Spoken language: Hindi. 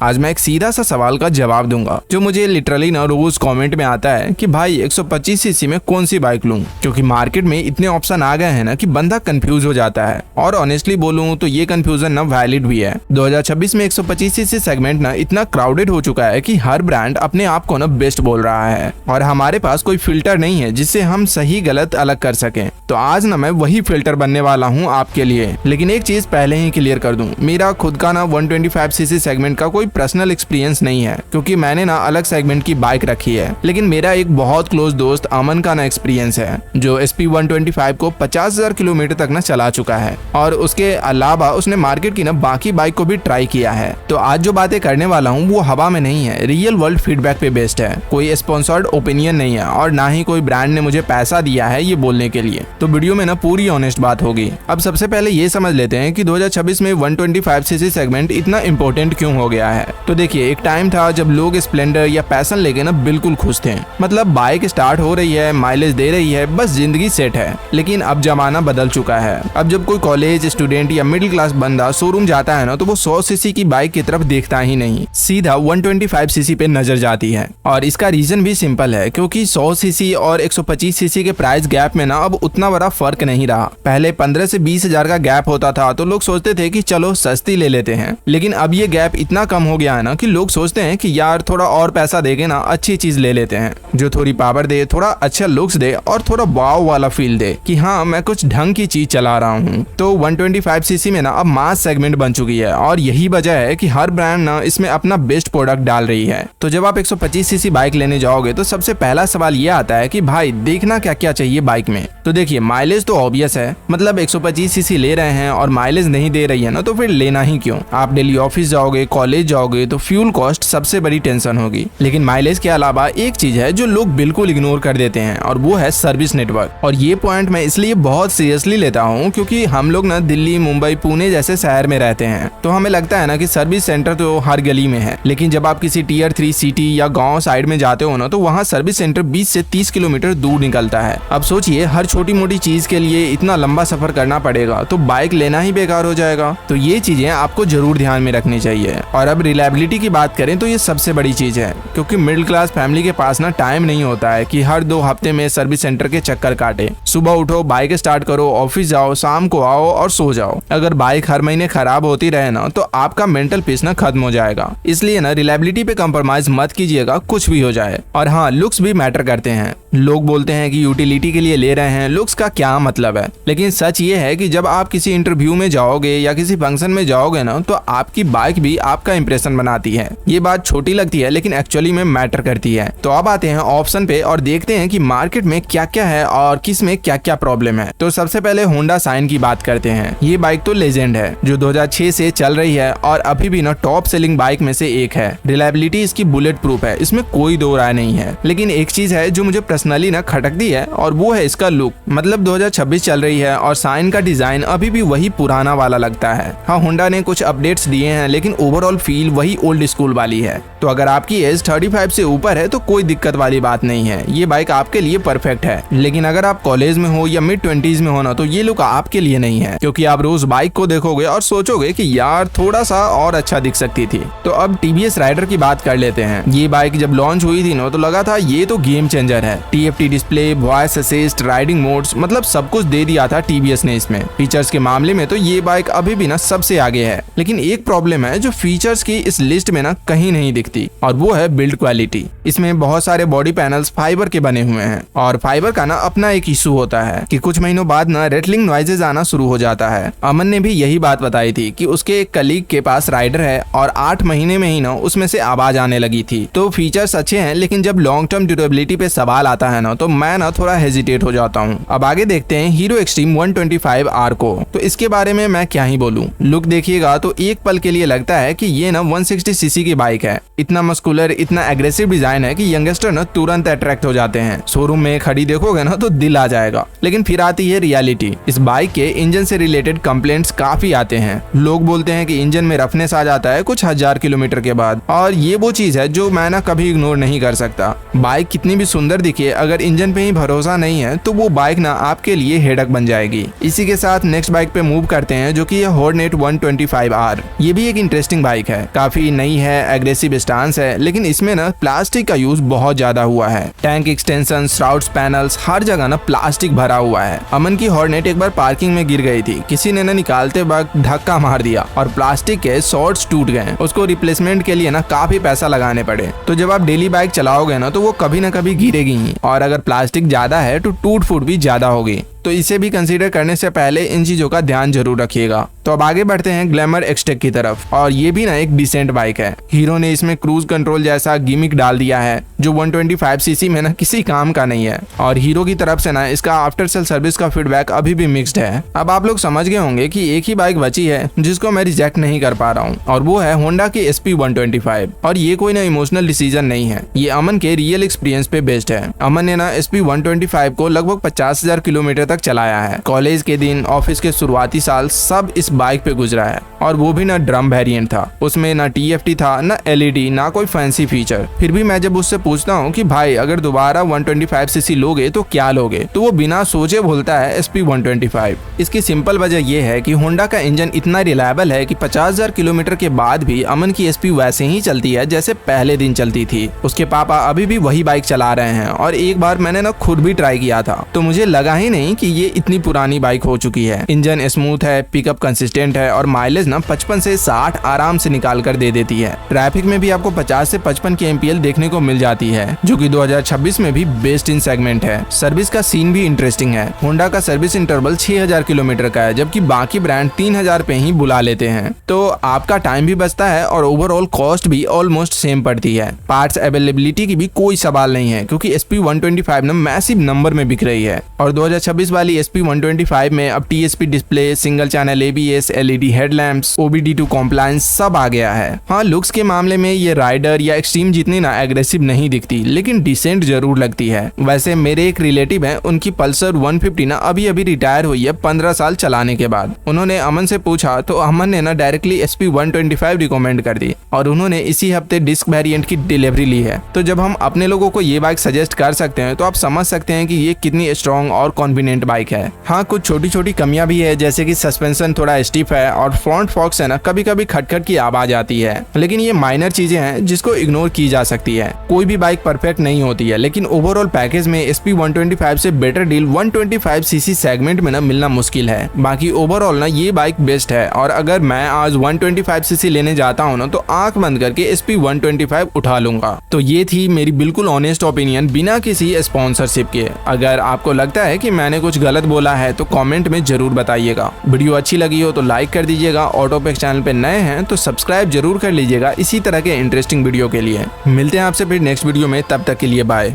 आज मैं एक सीधा सा सवाल का जवाब दूंगा जो मुझे लिटरली ना रोज कमेंट में आता है कि भाई 125 सीसी में कौन सी बाइक लूं, क्योंकि मार्केट में इतने ऑप्शन आ गए हैं ना कि बंदा कंफ्यूज हो जाता है। और ऑनेस्टली बोलूं तो ये कंफ्यूजन ना वैलिड भी है। 2026 में 125 सीसी सेगमेंट ना इतना क्राउडेड हो चुका है कि हर ब्रांड अपने आप को ना बेस्ट बोल रहा है और हमारे पास कोई फिल्टर नहीं है जिससे हम सही गलत अलग कर सकें। तो आज ना मैं वही फिल्टर बनने वाला हूँ आपके लिए। लेकिन एक चीज पहले ही क्लियर कर दूं, मेरा खुद का ना 125 सीसी सेगमेंट का कोई पर्सनल एक्सपीरियंस नहीं है, क्योंकि मैंने ना अलग सेगमेंट की बाइक रखी है। लेकिन मेरा एक बहुत क्लोज दोस्त अमन का ना एक्सपीरियंस है जो SP 125 को 50,000 किलोमीटर तक ना चला चुका है और उसके अलावा उसने मार्केट की ना बाकी बाइक को भी ट्राई किया है। तो आज जो बातें करने वाला हूँ वो हवा में नहीं है, रियल वर्ल्ड फीडबैक पे बेस्ड है। कोई स्पॉन्सर्ड ओपिनियन नहीं है और ना ही कोई ब्रांड ने मुझे पैसा दिया है ये बोलने के लिए। तो वीडियो में ना पूरी ऑनेस्ट बात होगी। अब सबसे पहले ये समझ लेते हैं कि 2026 में 125 सीसी सेगमेंट इतना इंपॉर्टेंट क्यों हो गया है। तो देखिए, एक टाइम था जब लोग स्प्लेंडर या पैशन लेके ना बिल्कुल खुश थे। मतलब बाइक स्टार्ट हो रही है, माइलेज दे रही है, बस जिंदगी सेट है। लेकिन अब जमाना बदल चुका है। अब जब कोई कॉलेज स्टूडेंट या मिडिल क्लास बंदा शोरूम जाता है ना तो वो 100 सीसी की बाइक की तरफ देखता ही नहीं, सीधा 125 सीसी पे नजर जाती है। और इसका रीजन भी सिंपल है, क्योंकि 100 सीसी और 125 सीसी के प्राइस गैप में ना अब उतना बड़ा फर्क नहीं रहा। पहले 15 से 20 हजार का गैप होता था तो लोग सोचते थे कि चलो सस्ती ले लेते हैं। लेकिन अब ये गैप इतना कम हो गया है ना कि लोग सोचते हैं कि यार थोड़ा और पैसा देके ना अच्छी चीज ले लेते हैं जो थोड़ी पावर दे, थोड़ा अच्छा लुक्स दे और थोड़ा वाव वाला फील दे कि हाँ मैं कुछ ढंग की चीज चला रहा हूँ। तो 125 सीसी में ना अब मास सेगमेंट बन चुकी है और यही वजह है कि हर ब्रांड ना इसमें अपना बेस्ट प्रोडक्ट डाल रही है। तो जब आप 125 सीसी बाइक लेने जाओगे तो सबसे पहला सवाल ये आता है कि भाई देखना क्या क्या चाहिए बाइक में। तो देखिए, माइलेज तो ऑब्वियस है, मतलब 125 सीसी ले रहे हैं और माइलेज नहीं दे रही है ना तो फिर लेना ही क्यों। आप डेली ऑफिस जाओगे, कॉलेज जाओगे तो फ्यूल कॉस्ट सबसे बड़ी टेंशन होगी। लेकिन माइलेज के अलावा एक चीज है जो लोग बिल्कुल इग्नोर कर देते हैं और वो है सर्विस नेटवर्क। और ये पॉइंट मैं इसलिए बहुत सीरियसली लेता हूँ क्योंकि हम लोग ना दिल्ली, मुंबई, पुणे जैसे शहर में रहते हैं तो हमें लगता है ना कि सर्विस सेंटर तो हर गली में है। लेकिन जब आप किसी Tier 3 सिटी या गाँव साइड में जाते हो ना तो वहाँ सर्विस सेंटर 20 से 30 किलोमीटर दूर निकलता है। अब सोचिए, हर छोटी मोटी चीज के लिए इतना लंबा सफर करना पड़ेगा तो बाइक लेना ही बेकार हो जाएगा। तो ये चीजें आपको जरूर ध्यान में रखनी चाहिए। और अब रिलायबिलिटी की बात करें तो ये सबसे बड़ी चीज है, क्योंकि मिडिल क्लास फैमिली के पास ना टाइम नहीं होता है कि हर 2 हफ्ते में सर्विस सेंटर के चक्कर काटे। सुबह उठो, बाइक स्टार्ट करो, ऑफिस जाओ, शाम को आओ और सो जाओ। अगर बाइक हर महीने खराब होती रहे ना तो आपका मेंटल पीस ना खत्म हो जाएगा। इसलिए ना रिलायबिलिटी पे कंप्रोमाइज मत कीजिएगा, कुछ भी हो जाए। और हाँ, लुक्स भी मैटर करते हैं। लोग बोलते हैं कि यूटिलिटी के लिए ले रहे हैं, लुक्स का क्या मतलब है। लेकिन सच ये है कि जब आप किसी इंटरव्यू में जाओगे या किसी फंक्शन में जाओगे ना तो आपकी बाइक भी आपका इंप्रेशन बनाती है। ये बात छोटी लगती है लेकिन एक्चुअली में मैटर करती है। तो अब आते हैं ऑप्शन पे और देखते हैं कि मार्केट में क्या क्या है और किस में क्या क्या प्रॉब्लम है। तो सबसे पहले होंडा साइन की बात करते हैं। ये बाइक तो लेजेंड है जो 2006 से चल रही है और अभी भी ना टॉप सेलिंग बाइक में से एक है। रिलायबिलिटी इसकी बुलेट प्रूफ है, इसमें कोई दो राय नहीं है। लेकिन एक चीज है जो मुझे पर्सनली ना खटकती है और वो है इसका लुक। मतलब 2026 चल रही है और साइन का डिजाइन अभी भी वही पुराना वाला लगता है। हाँ, होंडा ने कुछ अपडेट्स दिए हैं लेकिन ओवरऑल फील वही ओल्ड स्कूल वाली है। तो अगर आपकी एज 35 से ऊपर है तो कोई दिक्कत वाली बात नहीं है, ये बाइक आपके लिए परफेक्ट है। लेकिन अगर आप कॉलेज में हो या मिड 20s में हो ना तो ये लुक आपके लिए नहीं है, क्योंकि आप रोज बाइक को देखोगे और सोचोगे कि यार थोड़ा सा और अच्छा दिख सकती थी। तो अब TVS राइडर की बात कर लेते हैं। ये बाइक जब लॉन्च हुई थी ना तो लगा था ये तो गेम चेंजर है। TFT display, voice assist, riding modes, मतलब सब कुछ दे दिया था TVS ने इसमें। फीचर्स के मामले में तो ये बाइक अभी भी ना सबसे आगे है। लेकिन एक प्रॉब्लम है जो फीचर्स की इस लिस्ट में ना कहीं नहीं दिखती और वो है बिल्ड क्वालिटी। इसमें बहुत सारे बॉडी पैनल्स फाइबर के बने हुए हैं और फाइबर का ना अपना एक इशू होता है कि कुछ महीनों बाद ना रेटलिंग नॉइजेज आना शुरू हो जाता है। अमन ने भी यही बात बताई थी कि उसके एक कलीग के पास राइडर है और 8 महीने में ही ना उसमें से आवाज आने लगी थी। तो फीचर्स अच्छे हैं लेकिन जब लॉन्ग टर्म ड्यूरेबिलिटी पे सवाल आता है ना तो मैं ना थोड़ा हेजिटेट हो जाता हूँ। अब आगे देखते हैं हीरो एक्सट्रीम 125R को। तो इसके बारे में मैं क्या ही बोलूं। लुक देखिएगा तो एक पल के लिए लगता है कि ये ना 160 सीसी की बाइक है। इतना मस्कुलर, इतना एग्रेसिव डिजाइन है कि यंगस्टर ना तुरंत अट्रैक्ट हो जाते हैं। शोरूम में खड़ी देखोगे ना तो दिल आ जाएगा। लेकिन फिर आती है रियलिटी। इस बाइक के इंजन से रिलेटेड कंप्लेंट्स काफी आते हैं। लोग बोलते हैं कि इंजन में रफनेस आ जाता है कुछ 1000 किलोमीटर के बाद, और ये वो चीज है जो मैं ना कभी इग्नोर नहीं कर सकता। बाइक कितनी भी सुंदर दिखे, अगर इंजन पे ही भरोसा नहीं है तो वो बाइक ना आपके लिए हेडक बन जाएगी। इसी के साथ नेक्स्ट बाइक पे मूव करते हैं जो कि है हॉर्नेट 125R। ये भी एक इंटरेस्टिंग बाइक है। काफी नई है, एग्रेसिव स्टांस है, लेकिन इसमें ना प्लास्टिक का यूज बहुत ज्यादा हुआ है। टैंक एक्सटेंशन, श्राउड्स, पैनल्स, हर जगह ना प्लास्टिक भरा हुआ है। अमन की हॉर्नेट एक बार पार्किंग में गिर गई थी, किसी ने ना निकालते वक्त धक्का मार दिया और प्लास्टिक के शॉर्ट्स टूट गए। उसको रिप्लेसमेंट के लिए ना काफी पैसा लगाने पड़े। तो जब आप डेली बाइक चलाओगे ना तो वो कभी ना कभी गिरेगी ही, और अगर प्लास्टिक ज्यादा है तो टूट फूट भी ज्यादा होगी। तो इसे भी कंसीडर करने से पहले इन चीजों का ध्यान जरूर रखिएगा। तो अब आगे बढ़ते हैं ग्लैमर एक्सटेक की तरफ, और ये भी ना एक डिसेंट बाइक है। हीरो ने इसमें क्रूज कंट्रोल जैसा गिमिक डाल दिया है जो 125 सीसी में ना किसी काम का नहीं है, और हीरो की तरफ से ना इसका आफ्टर सेल सर्विस का फीडबैक अभी भी मिक्स्ड है। अब आप लोग समझ गए होंगे कि एक ही बाइक बची है जिसको मैं रिजेक्ट नहीं कर पा रहा हूँ, और वो है होंडा की SP125। और ये कोई ना इमोशनल डिसीजन नहीं है, ये अमन के रियल एक्सपीरियंस पे बेस्ड है। अमन ने ना SP125 को लगभग 50,000 किलोमीटर तक चलाया है। कॉलेज के दिन, ऑफिस के शुरुआती साल सब इस बाइक पे गुजरा है, और वो भी ना ड्रम वेरिएंट था। उसमें ना TFT था, ना LED, ना कोई फैंसी फीचर। फिर भी मैं जब उससे पूछता हूँ कि भाई अगर दोबारा 125 सीसी लोगे तो क्या लोगे, तो वो बिना सोचे बोलता है SP125। इसकी सिंपल वजह ये है कि होंडा का इंजन इतना रिलायबल है कि 50,000 किलोमीटर के बाद भी अमन की SP वैसे ही चलती है जैसे पहले दिन चलती थी। उसके पापा अभी भी वही बाइक चला रहे हैं, और एक बार मैंने ना खुद भी ट्राई किया था, तो मुझे लगा ही नहीं कि ये इतनी पुरानी बाइक हो चुकी है। इंजन स्मूथ है, पिकअप कंसिस्टेंट है, और माइलेज ना 55 से 60 आराम से निकाल कर दे देती है। ट्रैफिक में भी आपको 50 से 55 की MPL देखने को मिल जाती है, जो कि 2026 में भी बेस्ट इन सेगमेंट है। सर्विस का सीन भी इंटरेस्टिंग है। होंडा का सर्विस इंटरवल 6000 किलोमीटर का है, जबकि बाकी ब्रांड 3000 पे ही बुला लेते हैं। तो आपका टाइम भी बचता है और ओवरऑल कॉस्ट भी ऑलमोस्ट सेम पड़ती है। पार्ट्स अवेलेबिलिटी की भी कोई सवाल नहीं है, क्योंकि SP125 ना मैसिव नंबर में बिक रही है। और 2026 वाली SP125 में अब TSP display, single channel ABS, LED headlamps, OBD2 compliance सब आ गया है। हाँ, लुक्स के मामले में ये राइडर या एक्सट्रीम जितनी ना एग्रेसिव नहीं दिखती, लेकिन डिसेंट जरूर लगती है। वैसे मेरे एक रिलेटिव है, उनकी पल्सर 150 ना अभी अभी रिटायर हुई है 15 साल चलाने के बाद। उन्होंने अमन से पूछा तो अमन ने ना डायरेक्टली SP125 रिकमेंड कर दी, और उन्होंने इसी हफ्ते डिस्क वेरिएंट की डिलीवरी ली है। तो जब हम अपने लोगों को ये बाइक सजेस्ट कर सकते हैं, तो आप समझ सकते हैं कि ये कितनी स्ट्रॉन्ग और कॉन्फिडेंट बाइक है। हाँ, कुछ छोटी छोटी कमियां भी है, जैसे कि सस्पेंशन थोड़ा स्टिफ है, और फ्रंट फॉक्स है ना कभी कभी खटखट की आवाज आती है, लेकिन ये माइनर चीजें हैं जिसको इग्नोर की जा सकती है। कोई भी बाइक परफेक्ट नहीं होती है, लेकिन ओवरऑल पैकेज में SP125 से बेटर डील 125 सीसी सेगमेंट में ना मिलना मुश्किल है। बाकी ओवरऑल ना ये बाइक बेस्ट है, और अगर मैं आज 125 सीसी लेने जाता हूँ ना तो आंख बंद करके SP125 उठा लूंगा। तो ये थी मेरी बिल्कुल ऑनेस्ट ओपिनियन बिना किसी स्पॉन्सरशिप के। अगर आपको लगता है कि मैंने कुछ गलत बोला है तो कमेंट में जरूर बताइएगा। वीडियो अच्छी लगी हो तो लाइक कर दीजिएगा। ऑटोपेक्स चैनल पे नए हैं तो सब्सक्राइब जरूर कर लीजिएगा इसी तरह के इंटरेस्टिंग वीडियो के लिए। मिलते हैं आपसे फिर नेक्स्ट वीडियो में, तब तक के लिए बाय।